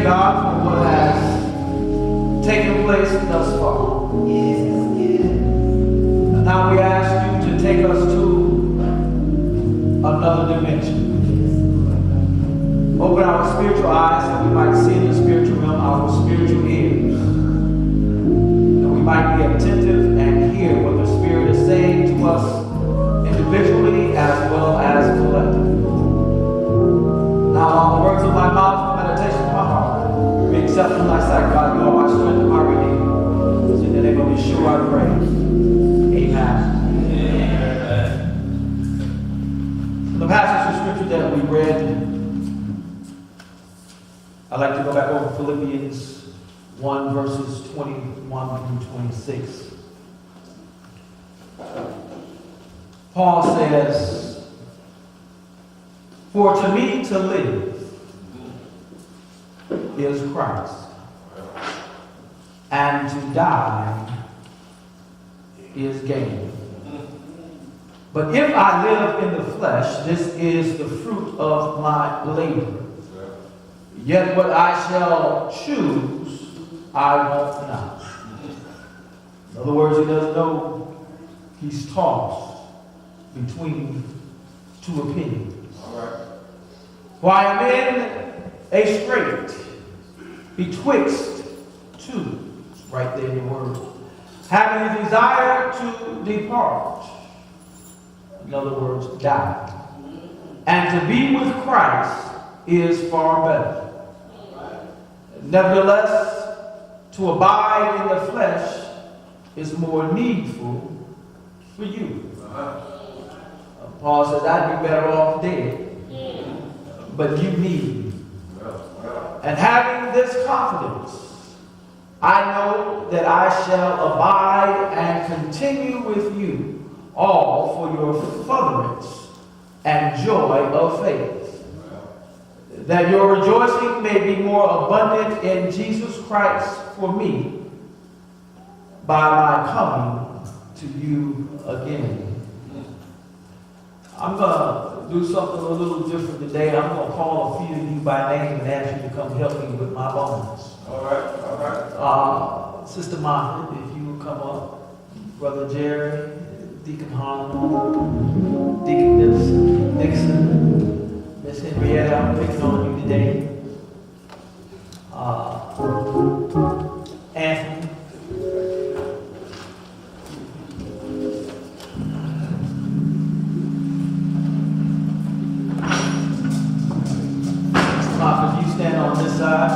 God for what has taken place thus far. And now we ask you to take us to another dimension. Open our spiritual eyes that we might see in the spiritual realm, our spiritual ears. That we might be attentive and hear what the Spirit is saying to us individually as well as collectively. Now, all the words of my mouth and the meditation of my heart be acceptable in thy sight, God. You are my strength and my redeemer. In the name of Yeshua, I pray. Amen. The passage of scripture that we read, I'd like to go back over Philippians 1, verses 21 through 26. Paul says, "For to me to live is Christ, and to die is gain. But if I live in the flesh, this is the fruit of my labor. Yet what I shall choose, I won't not." In other words, he doesn't know he's tossed between two opinions. All right. For I am in a strait betwixt two, right there in the word, having a desire to depart, in other words, die, and to be with Christ is far better. Nevertheless, to abide in the flesh is more needful for you. Paul says, I'd be better off dead, but you need me. And having this confidence, I know that I shall abide and continue with you all for your furtherance and joy of faith, that your rejoicing may be more abundant in Jesus Christ for me by my coming to you again. I'm going to do something a little different today. I'm going to call a few of you by name and ask you to come help me with my bones. All right. Sister Martha, if you would come up. Brother Jerry, Deacon Harlan, Deacon Nixon, Miss Henrietta, I'm picking on you today. Anthony. Martha, you stand on this side.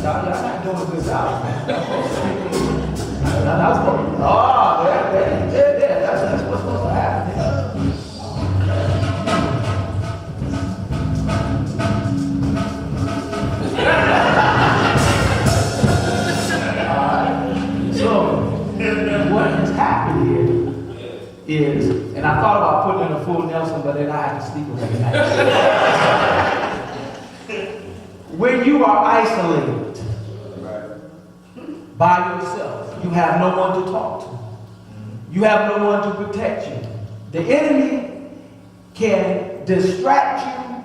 Y'all not doing a good job, man. That's what's supposed to happen. So, what has happened here is, and I thought about putting in a full Nelson, but then I had to sleep with it. When you are isolated by yourself, you have no one to talk to. You have no one to protect you. The enemy can distract you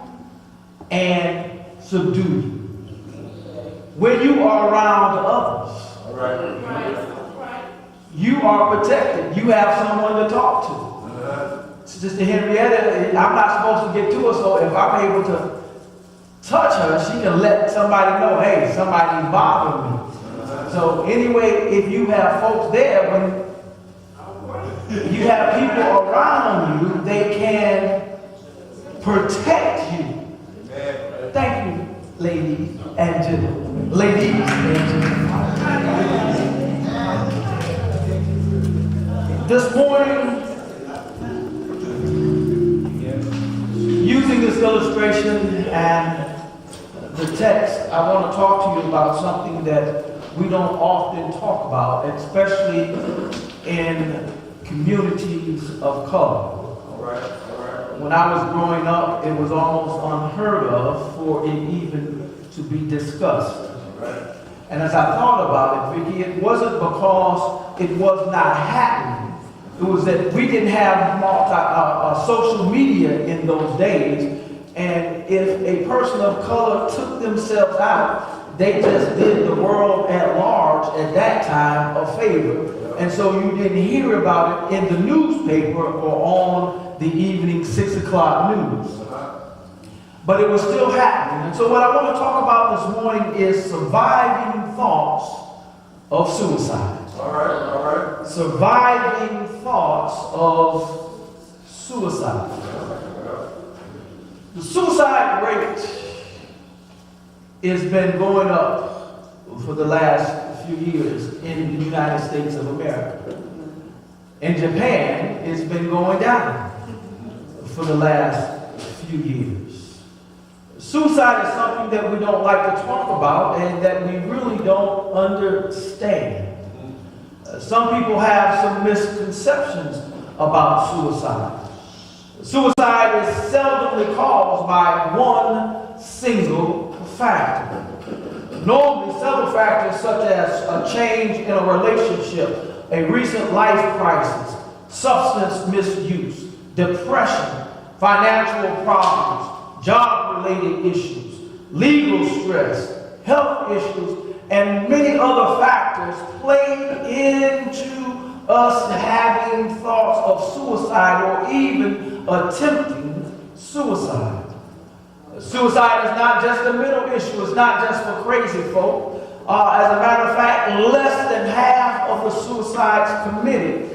and subdue you. When you are around others, you are protected. You have someone to talk to. Sister Henrietta, I'm not supposed to get to her, so if I'm able to touch her, she can let somebody know, hey, somebody's bothering me. So anyway, if you have folks there, when You have people around you, they can protect you. Thank you, ladies and gentlemen. Ladies and gentlemen. This morning, using this illustration and the text, I want to talk to you about something that we don't often talk about, especially in communities of color. When I was growing up, it was almost unheard of for it even to be discussed. And as I thought about it, Vicki, it wasn't because it was not happening. It was that we didn't have social media in those days. And if a person of color took themselves out, they just did the world at large at that time a favor. And so you didn't hear about it in the newspaper or on the evening 6 o'clock news. But it was still happening. And so what I want to talk about this morning is surviving thoughts of suicide. All right. Surviving thoughts of suicide. The suicide rate has been going up for the last few years in the United States of America. In Japan, it's been going down for the last few years. Suicide is something that we don't like to talk about and that we really don't understand. Some people have some misconceptions about suicide. Suicide is seldomly caused by one single factor. Normally, several factors such as a change in a relationship, a recent life crisis, substance misuse, depression, financial problems, job-related issues, legal stress, health issues, and many other factors play into us having thoughts of suicide or even attempting suicide. Suicide is not just a mental issue. It's not just for crazy folk. As a matter of fact, less than half of the suicides committed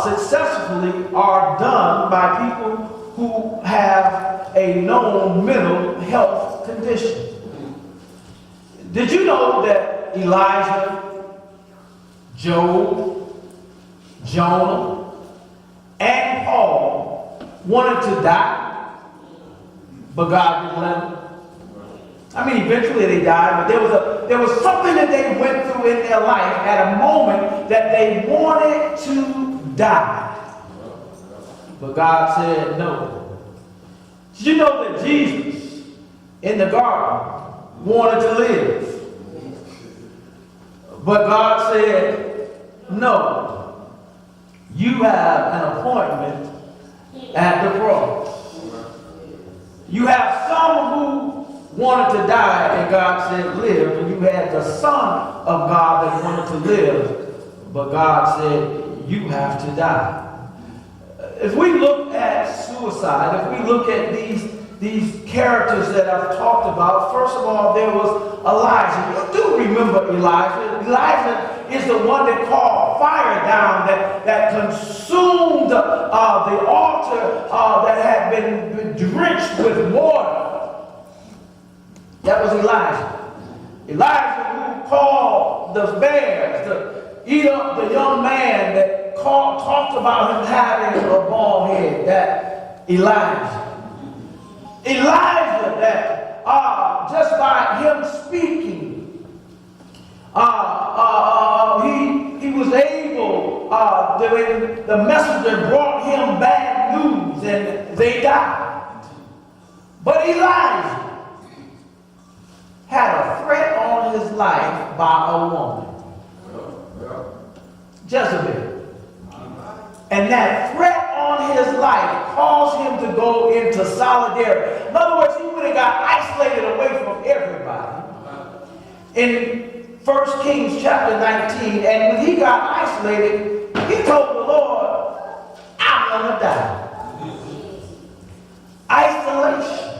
successfully are done by people who have a known mental health condition. Did you know that Elijah, Job, Jonah, and Paul wanted to die, but God didn't let them? I mean, eventually they died, but there was something that they went through in their life at a moment that they wanted to die. But God said no. Did you know that Jesus in the garden wanted to live? But God said, no. You have an appointment at the cross. You have some who wanted to die and God said live, and you had the Son of God that wanted to live, but God said you have to die. If we look at suicide, if we look at these characters that I've talked about, first of all, there was Elijah. You do remember Elijah. Elijah is the one that called fire down that consumed the altar that had been drenched with water. That was Elijah. Elijah who called the bears to eat up the young man that talked about him having a bald head. That Elijah. Elijah that just by him speaking, he was able, the messenger brought him bad news and they died. But Elijah had a threat on his life by a woman, Jezebel. And that threat on his life caused him to go into solidarity. In other words, he would have got isolated away from everybody. In 1 Kings chapter 19, and when he got isolated, he told the Lord, I'm going to die. Isolation.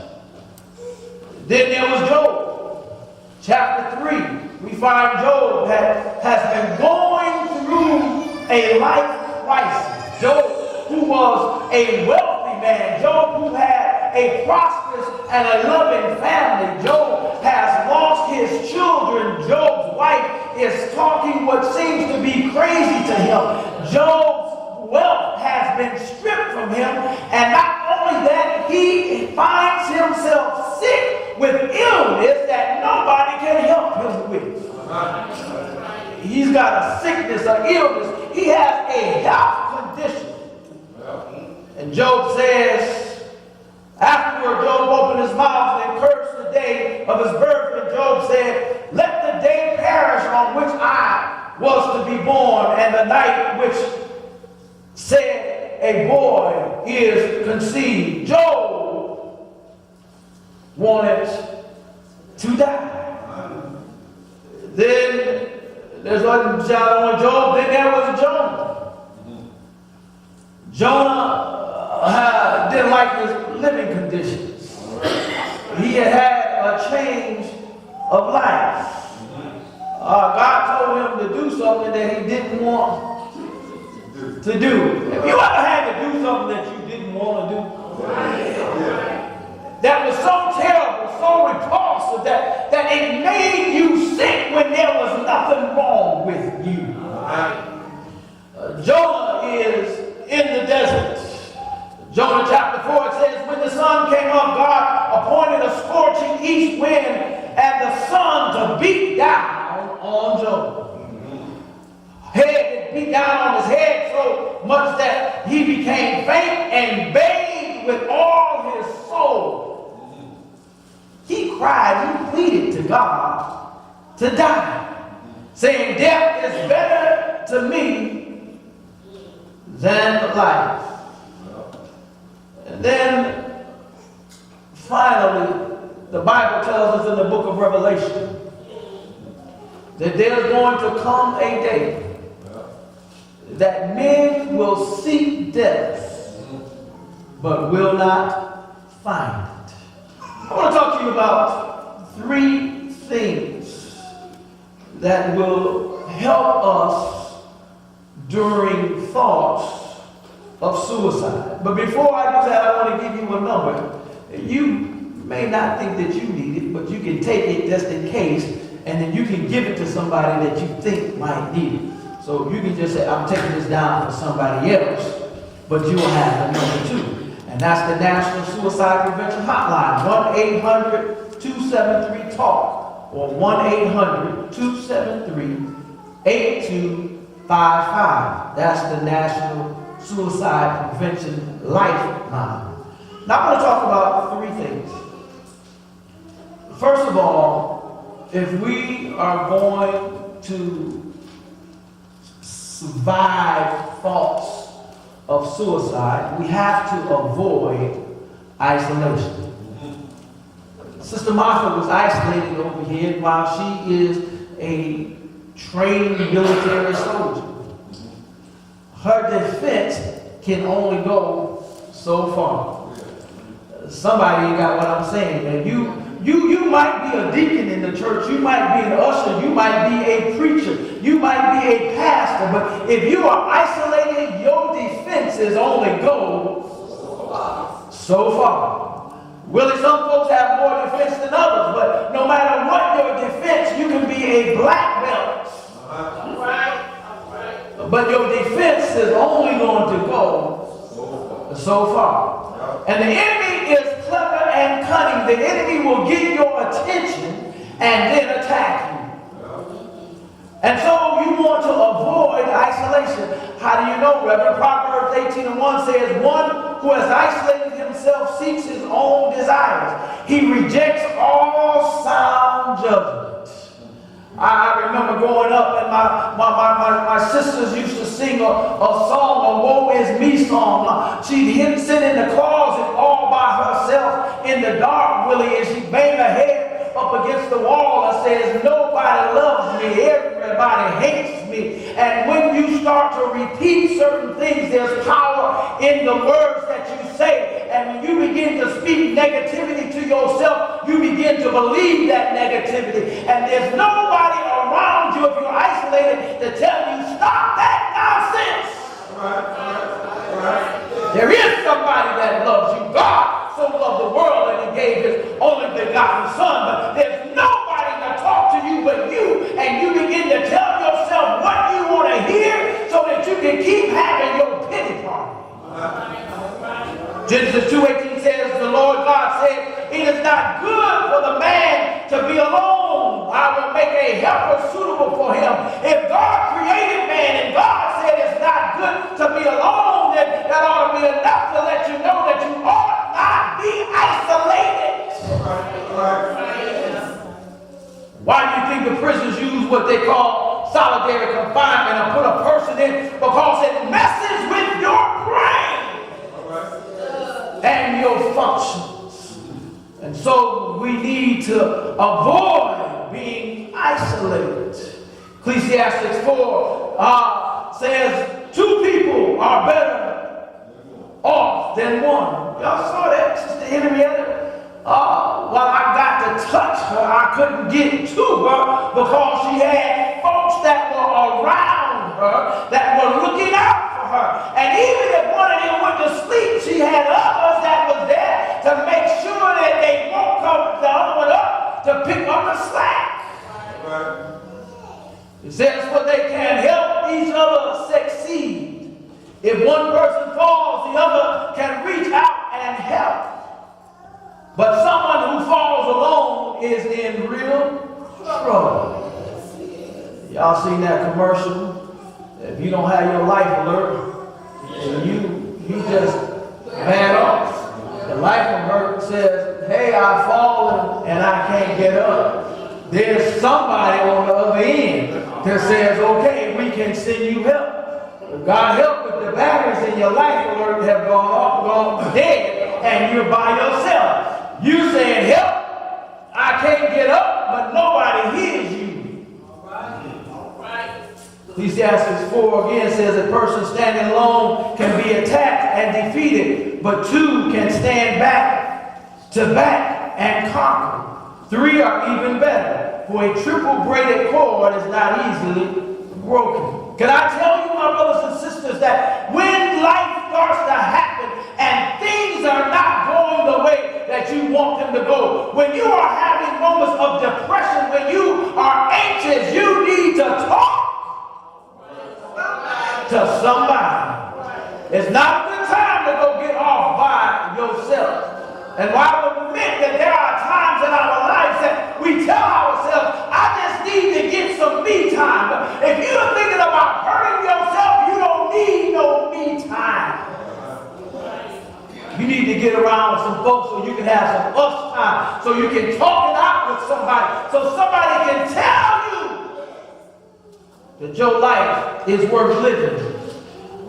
Then there was Job. Chapter 3, we find Job has been going through a life crisis. Job was a wealthy man. Job, who had a prosperous and a loving family. Job has lost his children. Job's wife is talking what seems to be crazy to him. Job's wealth has been stripped from him, and not only that, he finds himself sick with illness that nobody can help him with. He's got a sickness, an illness. He has a health condition. And Job says, afterward, Job opened his mouth and cursed the day of his birth. And Job said, let the day perish on which I was to be born, and the night which said a boy is conceived. Job wanted to die. Then there's one child on Job. Then there was Jonah. Jonah didn't like his living conditions. He had a change of life. God told him to do something that he didn't want to do. If you ever had to do something that you didn't want to do, that was so terrible, so repulsive, that it made you sick when there was nothing wrong with you. Jonah is in the desert. Jonah chapter 4, it says, when the sun came up, God appointed a scorching east wind and the sun to beat down on Jonah. It beat down on his head so much that he became faint and bathed with all his soul. He cried, he pleaded to God to die, saying, death is better to me than life. And then, finally, the Bible tells us in the book of Revelation that there's going to come a day that men will seek death, but will not find it. I want to talk to you about 3 things that will help us during thoughts of suicide. But before I do that, I want to give you a number. You may not think that you need it, but you can take it just in case, and then you can give it to somebody that you think might need it. So you can just say, I'm taking this down for somebody else, but you will have the number 2. And that's the National Suicide Prevention Hotline, 1-800-273-TALK, or 1-800-273-8255. That's the National Suicide Prevention Lifeline. Now I want to talk about 3 things. First of all, if we are going to survive thoughts of suicide, we have to avoid isolation. Sister Martha was isolated over here while she is a trained military soldier. Her defense can only go so far. Somebody got what I'm saying, man. You might be a deacon in the church, you might be an usher, you might be a preacher, you might be a pastor, but if you are isolated, your defenses only go so far. Really, some folks have more defense than others, but no matter what your defense, you can be a black belt. But your defense is only going to go so far. And the enemy is clever and cunning. The enemy will get your attention and then attack you. And so you want to avoid isolation. How do you know, Reverend? Proverbs 18:1 says, one who has isolated himself seeks his own desires. He rejects all sound judgment. I remember growing up, and my sisters used to sing a song, a woe is me song. She'd sit in the closet all by herself in the dark, Willie, and she'd bang her head up against the wall and says, nobody loves me, everybody hates me. And when you start to repeat certain things, there's power in the words that you say. And when you begin to speak negativity to yourself, you begin to believe that negativity. And there's nobody around you, if you're isolated, to tell you, stop that nonsense. All right. Genesis 2:18 says, the Lord God said, it is not good for the man to be alone. I will make a helper suitable for him. If God created man and God said it's not good to be alone, then that ought to be enough to let you know that you ought not be isolated. Why do you think the prisons use what they call solitary confinement and put a person in? Because it messes with your brain and your functions. And so we need to avoid being isolated. Ecclesiastes 4 says 2 people are better off than one. Y'all saw that, Sister Henrietta? While I got to touch her, I couldn't get to her because she had folks that were around her that were looking out for her. And even if one of them went to sleep, she had others that was there to make sure that they won't come the other one up to pick up the slack. Right. It says, for they can help each other succeed. If one person falls, the other can reach out and help. But someone who falls alone is in real trouble. Y'all seen that commercial? If you don't have your life alert, you just bad off. The life alert says, hey, I've fallen and I can't get up. There's somebody on the other end that says, okay, we can send you help. God help if the batteries in your life alert have gone dead and you're by yourself. You saying, help, I can't get up, but nobody hears you. All right. Ecclesiastes 4 again says a person standing alone can be attacked and defeated, but 2 can stand back to back and conquer. 3 are even better, for a triple braided cord is not easily broken. Can I tell you, my brothers and sisters, that when life starts to happen and things are not going the way that you want them to go, when you are having moments of depression, when you are anxious, you need to talk to somebody. It's not a good time to go get off by yourself. And while I admit that there are times in our lives that we tell ourselves, I just need to get some me time. But if you're thinking about hurting yourself, you don't need no me time. You need to get around some folks so you can have some us time, so you can talk it out with somebody, so somebody can tell you that your life is worth living.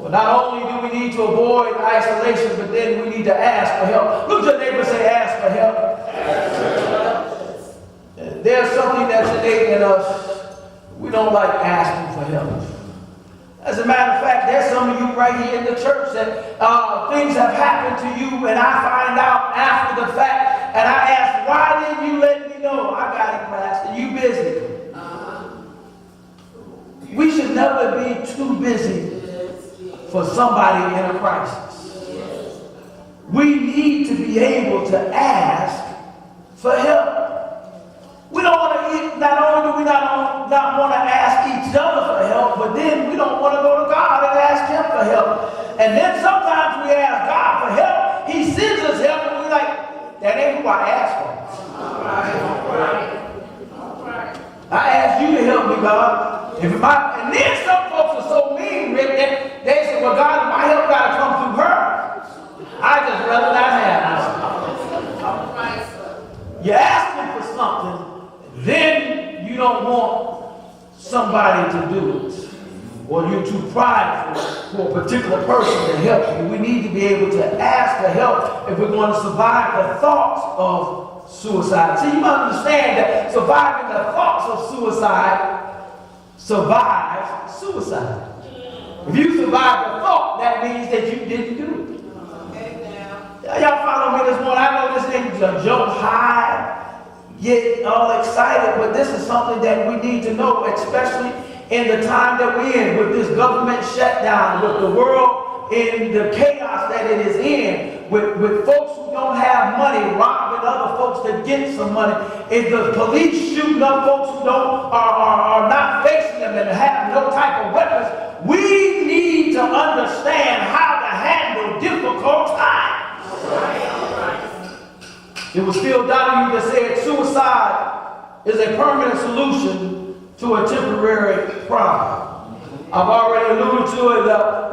Well, not only do we need to avoid isolation, but then we need to ask for help. Look at your neighbor and say, ask for help. There's something that's innate in us. We don't like asking for help. As a matter of fact, there's some of you right here in the church that things have happened to you, and I find out after the fact, and I ask, why didn't you let me know? I got it, Pastor. You busy. We should never be too busy for somebody in a crisis. We need to be able to ask for help. We don't want to, not only do we not want to ask each other for help, but then we don't want to go to God and ask him for help. And then sometimes we ask God for help. He sends us help and we're like, that ain't who I asked for. All right. I asked you to help me, God. And then some folks are so mean, Rick, that they say, well, God, my help got to come through her. I just rather not have it. You're asking for something, then you don't want somebody to do it. Or you're too prideful for a particular person to help you. We need to be able to ask for help if we're going to survive the thoughts of suicide. See, you must understand that surviving the thoughts of suicide survives suicide. If you survive the thought, that means that you didn't do it. Y'all follow me this morning. I know this ain't a jump high, get all excited, but this is something that we need to know, especially in the time that we're in, with this government shutdown, with the world in the chaos that it is in, with folks who don't have money robbing other folks to get some money, if the police shooting up folks who are not facing them and have no type of weapons, we need to understand how to handle It was Phil Donahue that said suicide is a permanent solution to a temporary problem. I've already alluded to it.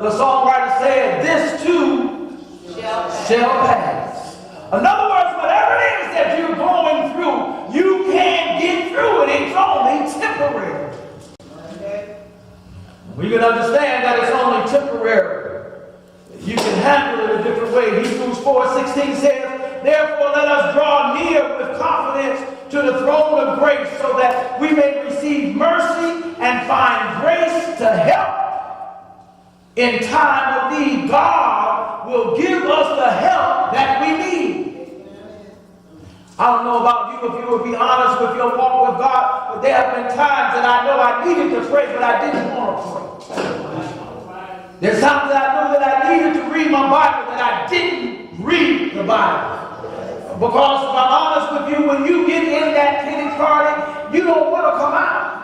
The songwriter said, this too shall pass. In other words, whatever it is that you're going through, you can get through it. It's only temporary. We can understand that it's only temporary. You can handle it a different way. Hebrews 4:16 says, therefore let us draw near with confidence to the throne of grace so that we may receive mercy and find grace to help in time of need. God will give us the help that we need. I don't know about you, if you would be honest with your walk with God, but there have been times that I know I needed to pray, but I didn't want to pray. There's times that I know that I needed to read my Bible, that I didn't read the Bible. Because if I'm honest with you, when you get in that pity party, you don't want to come out.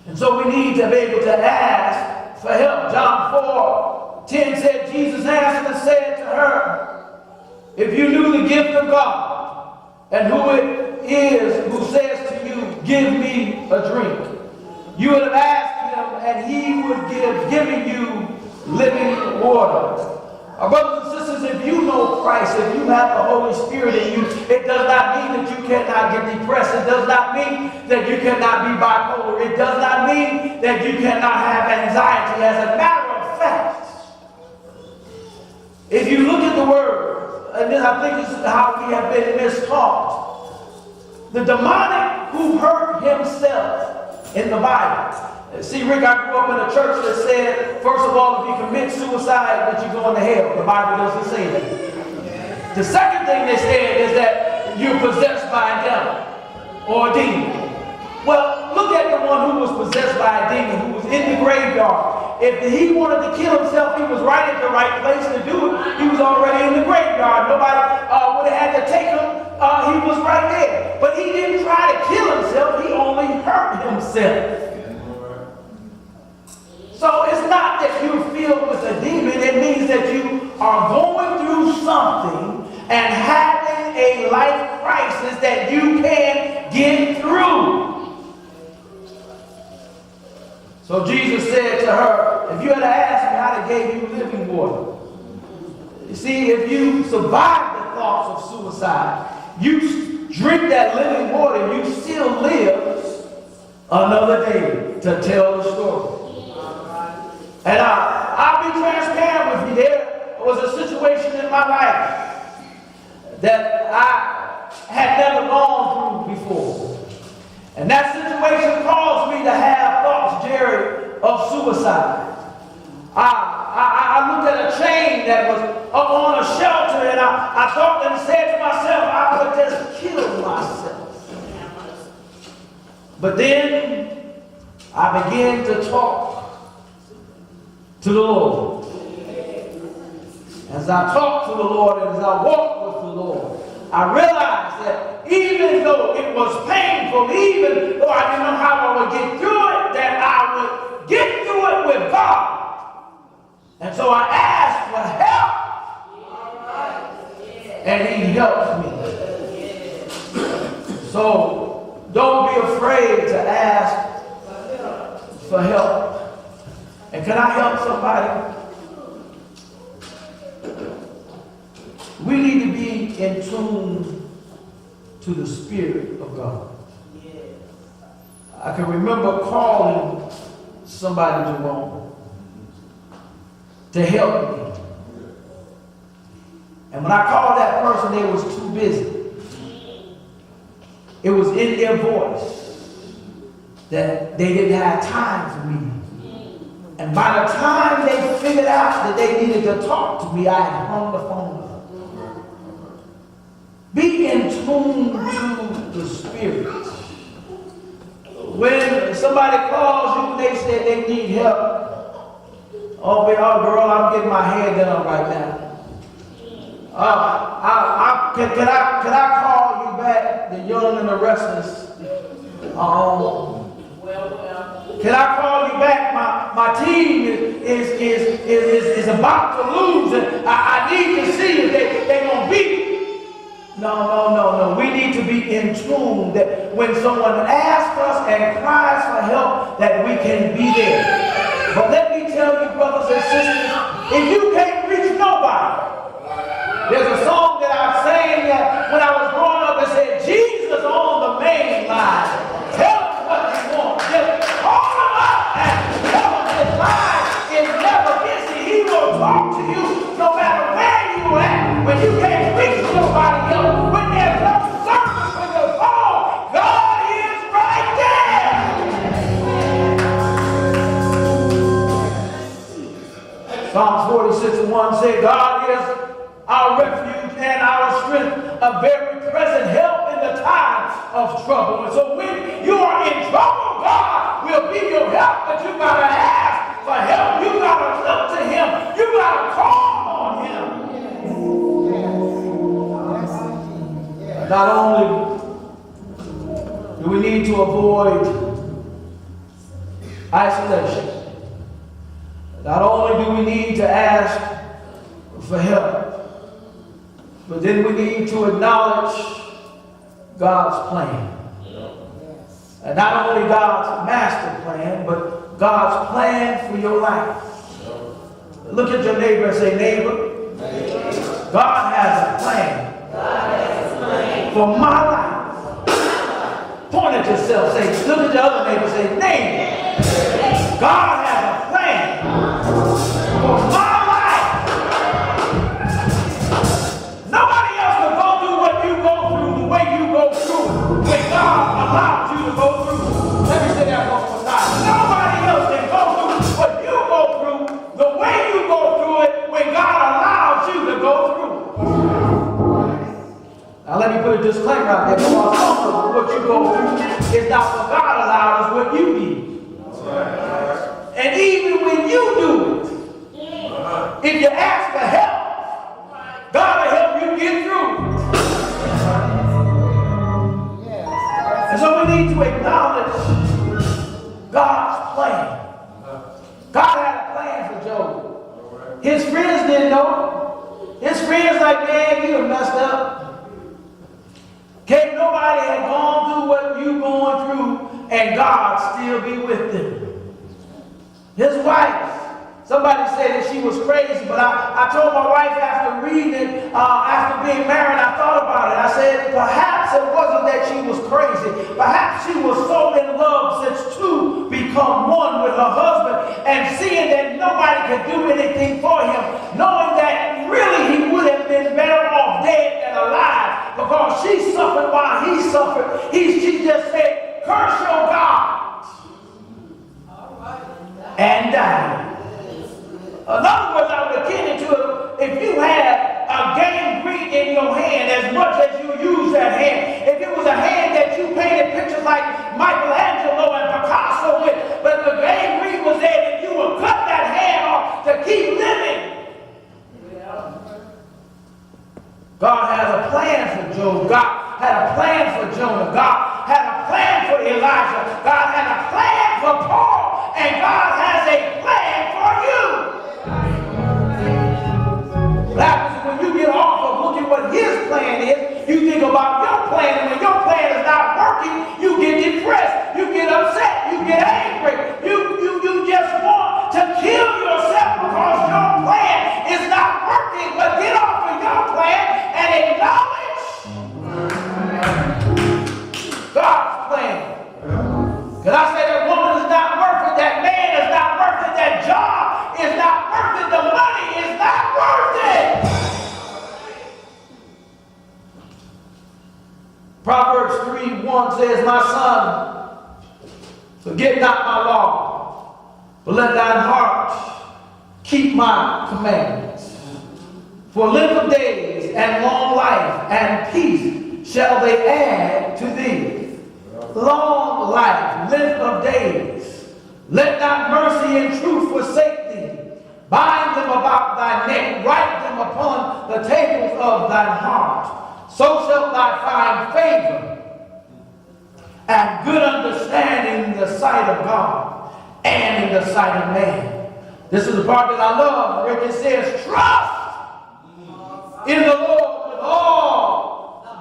And so we need to be able to ask for help. John 4:10 said, Jesus answered and said to her, if you knew the gift of God and who it is who says to you, give me a drink, you would have asked him and he would giving you living water. Brothers and sisters, if you know Christ, if you have the Holy Spirit in you, it does not mean that you cannot get depressed. It does not mean that you cannot be bipolar. It does not mean that you cannot have anxiety. As a matter of fact, if you look at the Word, and then I think this is how we have been mistaught. The demonic who hurt himself in the Bible. See, Rick, I grew up in a church that said, first of all, if you commit suicide, that you're going to hell. The Bible doesn't say that. The second thing they said is that you're possessed by a devil or a demon. Well, look at the one who was possessed by a demon, who was in the graveyard. If he wanted to kill himself, he was right at the right place to do it. He was already in the graveyard. Nobody would have had to take him. He was right there. But he didn't try to kill himself. He only hurt himself. So it's not that you're filled with a demon. It means that you are going through something and having a life crisis that you can get through. So Jesus said to her, if you had asked me, I'd have gave you living water. You see, if you survive the thoughts of suicide, you drink that living water, you still live another day to tell the story. And I'll be transparent with you. There was a situation in my life that I had never gone through before. And that situation caused me to have thoughts, Jerry, of suicide. I looked at a chain that was up on a shelter, and I thought and said to myself, I would just kill myself. But then I began to talk to the Lord. As I talked to the Lord and as I walked with the Lord, I realized that even though it was painful, even though I didn't know how I would get through it, that I would get through it with God. And so I asked for help. And he helped me. So don't be afraid to ask for help. And can I help somebody? We need to be in tune to the Spirit of God. I can remember calling somebody Jerome to help me. And when I called that person, they was too busy. It was in their voice that they didn't have time for me. And by the time they figured out that they needed to talk to me, I had hung the phone up. Be in tune to the Spirit. When somebody calls you and they say they need help, oh girl, I'm getting my hair done right now. Can I call you back, the young and the restless? Can I call you back? My team is about to lose, and I need to see if they're going to beat. No. We need to be in tune that when someone asks us and cries for help, that we can be there. But let me tell you, brothers and sisters, if you can't reach nobody, there's a song that I sang that when I was growing up that said, Jesus on the main line. Tell him what you want. Just call him up and tell him his line is never busy. He will talk to you no matter where you at. When you can't reach nobody else, when there's no service for your phone, God is right there. Psalms 46:1 said, God is our refuge and our strength, a very present help in the time of trouble. And so when you are in trouble, God will be your help, but you got to ask for help. You got to look to him. You got to call on him. Not only do we need to avoid isolation, not only do we need to ask for help, but then we need to acknowledge God's plan. And not only God's master plan, but God's plan for your life. Look at your neighbor and say, neighbor, God has a plan for my life. Point at yourself, say, look at your other neighbor and say, neighbor, God has a plan for my life. Nobody else will go through what you go through the way you go through it when God allows you to go through. Let me say that one more time. Nobody else can go through what you go through the way you go through it when God allows you to go through it. Now let me put a disclaimer out there, because some of what you go through is not what God allowed, it's what you need. And even when you do it, if you ask for help, God will help you get through. And so we need to acknowledge God's plan. God had a plan for Job. His friends didn't know. His friends like, man, you done messed up. Can't nobody had gone through what you going through and God still be with them. His wife, somebody said that she was crazy, but I told my wife after reading it, after being married, I thought about it. I said, perhaps it wasn't that she was crazy. Perhaps she was so in love since two become one with her husband, and seeing that nobody could do anything for him, knowing that really he would have been better off dead than alive, because she suffered while he suffered. She just said, curse your God and die. In other words, I would akin it to if you had a gangrene in your hand as much as you use that hand. If it was a hand that you painted pictures like Michelangelo and Picasso with, but the gangrene was there, and you would cut that hand off to keep living. God has a plan for Job. God had a plan for Jonah. God had a plan for Elijah. God had a plan for Paul. And God has a plan for you. What happens when you get off of looking what his plan is, you think about your plan, and when your plan is not working, you get depressed, you get upset, you get angry, you just want to kill yourself because your plan is not working. But get off of your plan and acknowledge God's plan. Because I say that woman is not worth it, that man is not worth it, that job is not worth it, the money is not worth it. Proverbs 3:1 says, my son, forget not my law, but let thine heart keep my commandments. For length of days and long life and peace shall they add to thee. Long life, length of days. Let not mercy and truth forsake thee. Bind them about thy neck, write them upon the tables of thine heart. So shalt thou find favor and good understanding in the sight of God and in the sight of man. This is the part that I love, where it says, trust in the Lord with all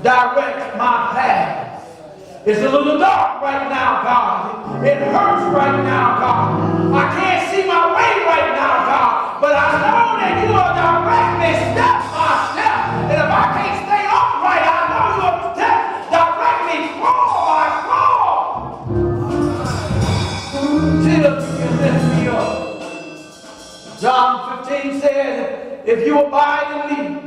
direct my path. It's a little dark right now, God. It hurts right now, God. I can't see my way right now, God. But I know that you will direct me step by step. And if I can't stay upright, I know you will direct me crawl by crawl. Till you lift me up. John 15 says, if you abide in me,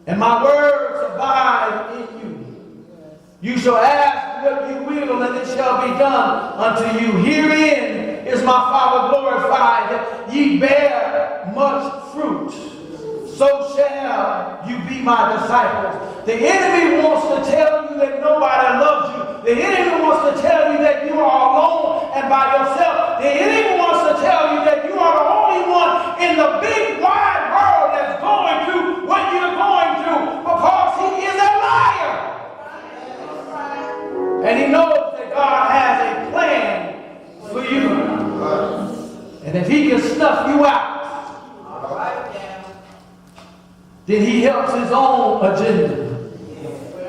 and my words abide in you, you shall ask what you will, and it shall be done unto you. Herein is my Father glorified, that ye bear much fruit. So shall you be my disciples. The enemy wants to tell you that nobody loves you. The enemy wants to tell you that you are alone and by yourself. The enemy wants to tell you that you are the only one in the big wide world that's going through what you're going through, because he is a liar. And he knows that God has a plan for you. And if he can snuff you out, then he helps his own agenda.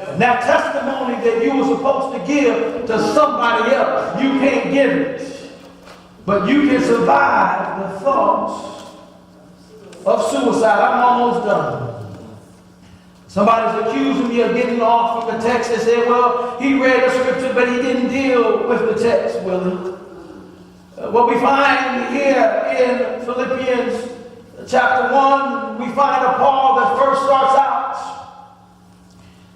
And that testimony that you were supposed to give to somebody else, you can't give it. But you can survive the thoughts of suicide. I'm almost done. Somebody's accusing me of getting off from the text. They said, well, he read the scripture, but he didn't deal with the text, Willie. What we find here in Philippians chapter 1, we find a Paul that first starts out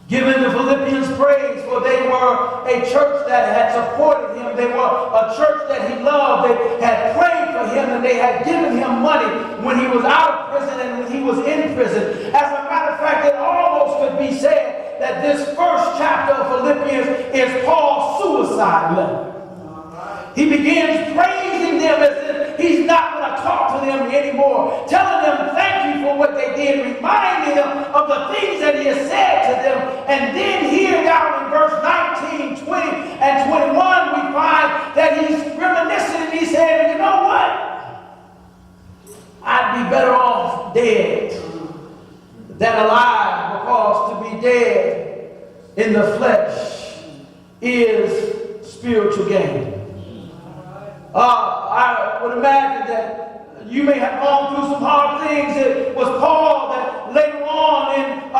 giving the Philippians praise, for they were a church that had supported him. They were a church that he loved. They had prayed for him, and they had given him money when he was out of prison and when he was in prison. As a matter of fact, it almost could be said that this first chapter of Philippians is Paul's suicide letter. He begins praising them as if he's not going to talk to them anymore, telling them thank you for what they did, reminding them of the things that he has said to them. And then here down in verse 19, 20, and 21, we find that he's reminiscing, and he said, you know what? I'd be better off dead than alive, because to be dead in the flesh is spiritual gain. I would imagine that you may have gone through some hard things. It was Paul that later on in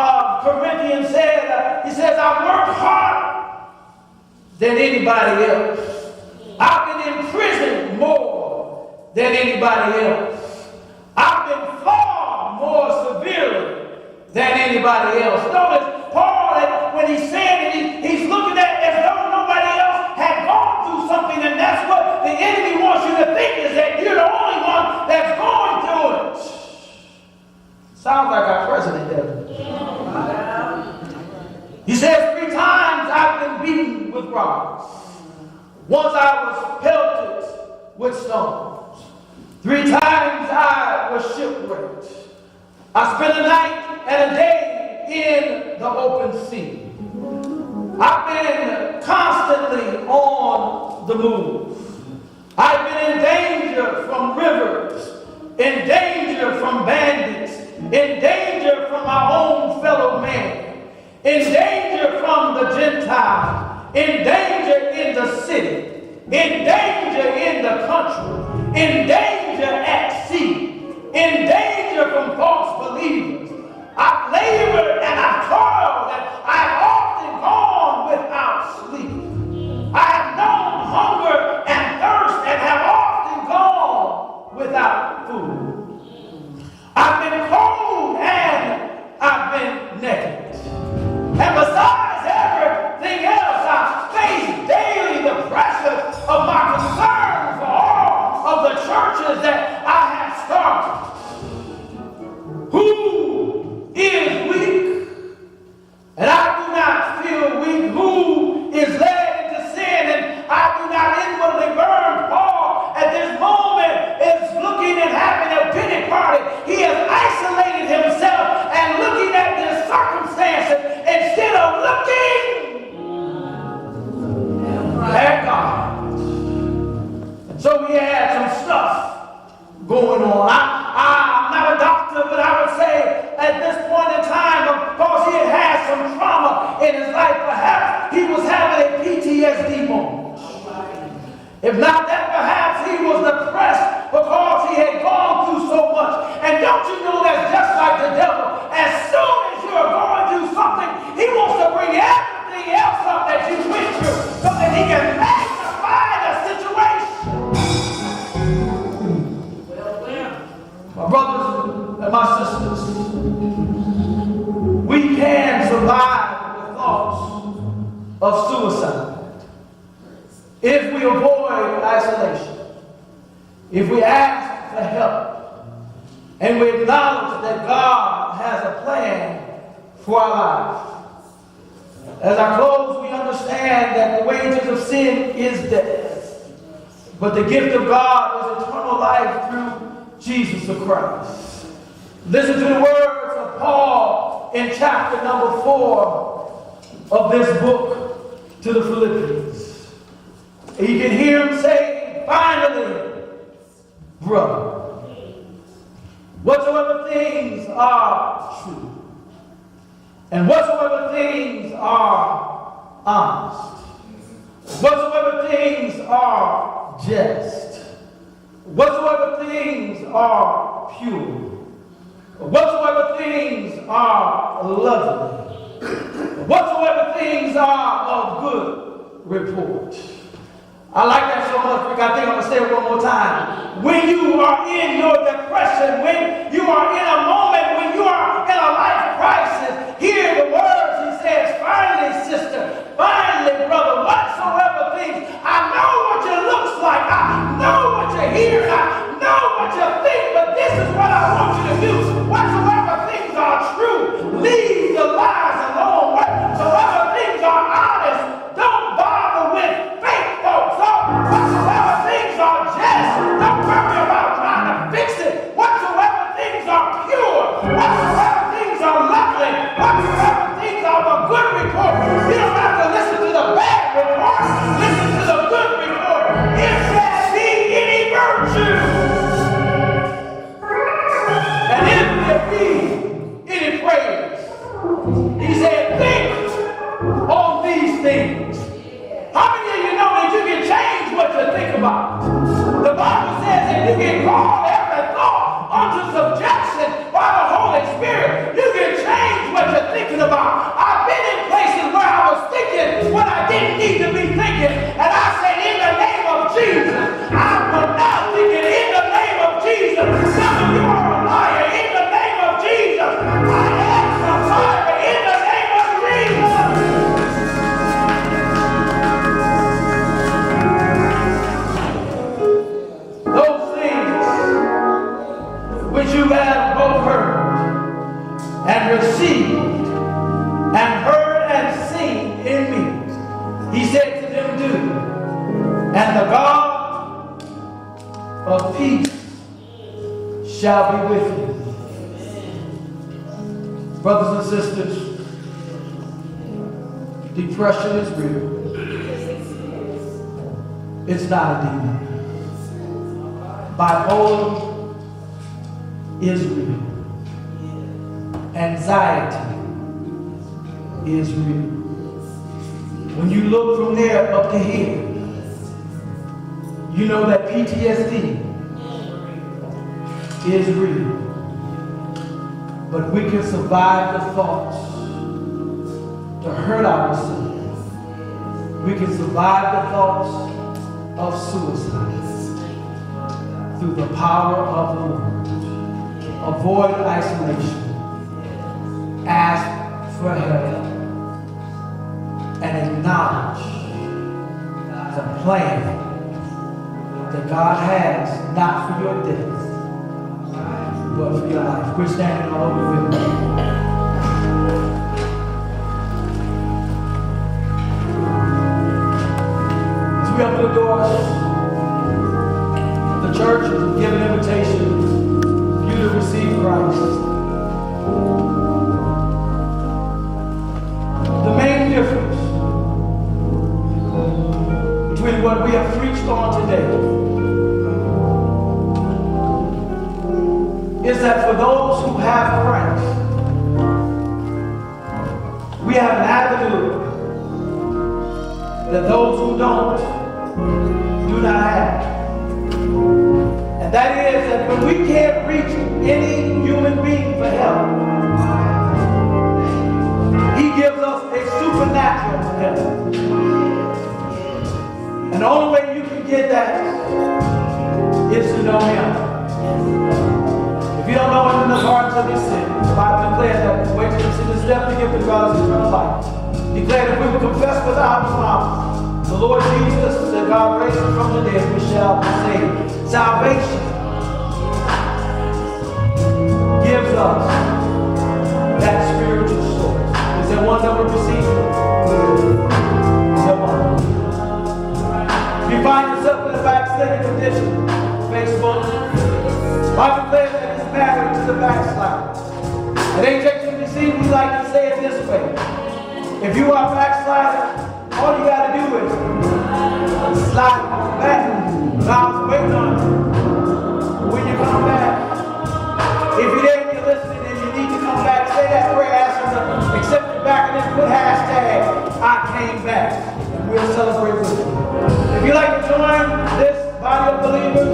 Corinthians said, he says, I worked harder than anybody else. I've been in prison more than anybody else. I've been flogged more severely than anybody else. Notice Paul, when he said it, he's looking at it as though nobody else had gone through something, and that's what the enemy wants you to think, is that you're the only one that's going through it. Sounds like our president, doesn't it? He says 3 times I've been beaten with rods. Once I was pelted with stones. 3 times I was shipwrecked. I spent a night and a day in the open sea. I've been constantly on the move. I've been in danger from rivers, in danger from bandits, in danger from my own fellow man, in danger from the Gentiles, in danger in the city, in danger in the country, in danger at sea, in danger from false believers. I've labored and I've toiled, and I've often gone without sleep. I have known hunger and thirst, and have often gone without food. I've been cold and I've been naked. And besides everything else, I face daily the pressure of my concern for all of the churches that I have started. Who is weak? And I do not feel weak. Who is led into sin? And I do not inwardly burn. Paul at this moment is looking and having a pity party. He has isolated himself and looking at this circumstances instead of looking at God. And so we had some stuff going on. I'm not a doctor, but I would say at this point in time, because he had had some trauma in his life. Perhaps he was having a PTSD moment. If not that, perhaps he was depressed because he had gone through so much. And don't you know that's just like the devil? As soon as you are going through something, he wants to bring everything else up that you went through so that he can magnify the situation. My brothers and my sisters, we can survive the thoughts of suicide if we avoid isolation, if we ask for help, and we acknowledge that God has a plan for our lives. As I close, we understand that the wages of sin is death, but the gift of God is eternal life through Jesus the Christ. Listen to the words of Paul in chapter number 4 of this book to the Philippians. And you can hear him say, finally, brother, whatsoever things are true, and whatsoever things are honest, whatsoever things are just, whatsoever things are pure, whatsoever things are lovely, whatsoever things are of good report. I like that so much, Rick. I think I'm going to say it one more time. When you are in your depression, when you are in a moment, when you are in a life crisis, hear the words he says, finally, sister, finally, brother, whatsoever things. I know what you looks like. I know what you hear. I know what you think, but this is what I want you to do. Whatsoever things are true, leave the lies alone. Whatsoever things are honest, don't bother with fake folks. Whatsoever things are just, don't worry about trying to fix it. Whatsoever things are pure, whatsoever things are lovely, whatsoever things are of a good report. You don't have to listen to the bad report. Listen to the good report. If there be any virtue, and if there be any praise, he said, think on these things. How many of you know that you can change what you think about? The Bible says that you can call every thought unto subjection by the Holy Spirit. You can change what you're thinking about. I've been in places where I was thinking what I didn't need to be thinking, and I said, in the name of Jesus, I will not think it. In the name of Jesus, some of you are a liar. In the name of Jesus, I am a liar. In the name of Jesus. Those things which you have both heard and received and heard and seen in me, he said to them, do. And the God of peace shall be with you. Brothers and sisters, depression is real. It's not a demon. Bipolar is real. Anxiety is real. When you look from there up to here, you know that PTSD is real. But we can survive the thoughts to hurt ourselves. We can survive the thoughts of suicide through the power of the Word. Avoid isolation. Ask for help. And acknowledge the plan that God has, not for your death, but for your life. We're standing all over with me. As we open the doors of the church and give an invitation for you to receive Christ. The main difference between what we have preached on today is that for those who have Christ, We have an avenue that those who don't do not have. And that is that when we can't reach any human being for help, He gives us a supernatural help. And the only way you can get that is to know Him. If you don't know Him in the hearts of your sin, the Bible declares that wait till you see the step to give to God is eternal life. Declared if we will confess with our mouth the Lord Jesus, that God raised Him from the dead, we shall be saved. Salvation gives us that spiritual source. Is there one that will receive it? Is there one? If you find yourself in a backsliding condition, Facebook, Bible declares that He's married to the backslider. It ain't just you deceive, we like to say it this way. If you are a backslider, all you got to do is slide back. God's waiting on you. When you come back, if you didn't, you're listening and you need to come back, say that prayer, ask Him to accept you back, and then put hashtag I came back. And we'll celebrate with you. If you'd like to join this body of believers,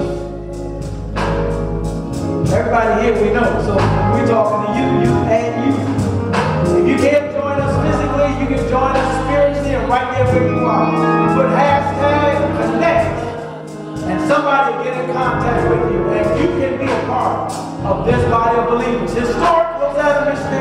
everybody here we know, so we're talking to you, and you. If you can't join us physically, you can join us spiritually and right there where you are. Put hashtag connect, and somebody get in contact with you, and you can be a part of this body of believers. Historic was that a mistake.